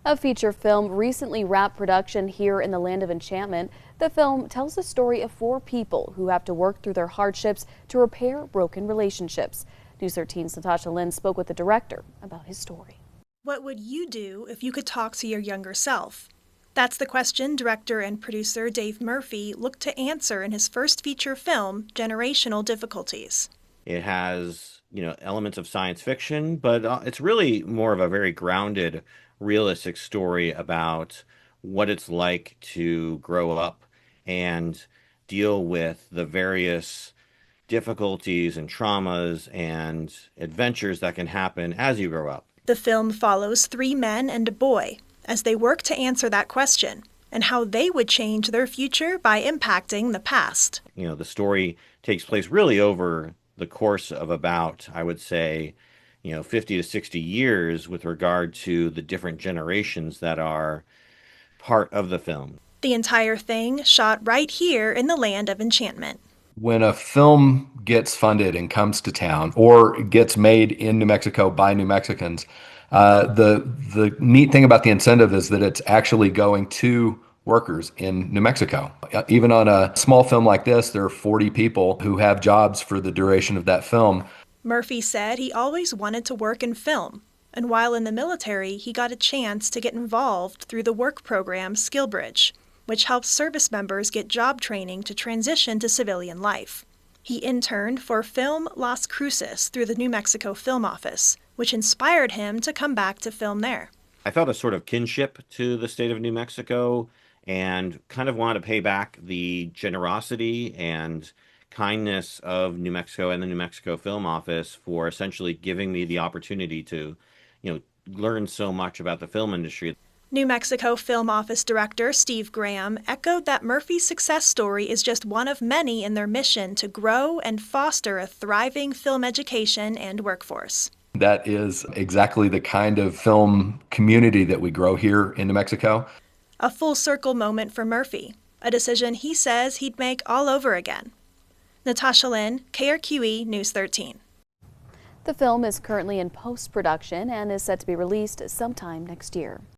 A feature film recently wrapped production here in the Land of Enchantment. The film tells the story of four people who have to work through their hardships to repair broken relationships. News 13's Natasha Lynn spoke with the director about his story. What would you do if you could talk to your younger self? That's the question director and producer Dave Murphy looked to answer in his first feature film, Generational Difficulties. It has, elements of science fiction, but it's really more of a very grounded, realistic story about what it's like to grow up and deal with the various difficulties and traumas and adventures that can happen as you grow up. The film follows three men and a boy as they work to answer that question and how they would change their future by impacting the past. The story takes place really over the course of about, I would say, 50 to 60 years with regard to the different generations that are part of the film. The entire thing shot right here in the Land of Enchantment. When a film gets funded and comes to town or gets made in New Mexico by New Mexicans, the neat thing about the incentive is that it's actually going to workers in New Mexico. Even on a small film like this, there are 40 people who have jobs for the duration of that film. Murphy said he always wanted to work in film, and while in the military, he got a chance to get involved through the work program SkillBridge, which helps service members get job training to transition to civilian life. He interned for Film Las Cruces through the New Mexico Film Office, which inspired him to come back to film there. I felt a sort of kinship to the state of New Mexico and kind of wanted to pay back the generosity and kindness of New Mexico and the New Mexico Film Office for essentially giving me the opportunity to, learn so much about the film industry. New Mexico Film Office Director Steve Graham echoed that Murphy's success story is just one of many in their mission to grow and foster a thriving film education and workforce. That is exactly the kind of film community that we grow here in New Mexico. A full circle moment for Murphy, a decision he says he'd make all over again. Natasha Lynn, KRQE News 13. The film is currently in post-production and is set to be released sometime next year.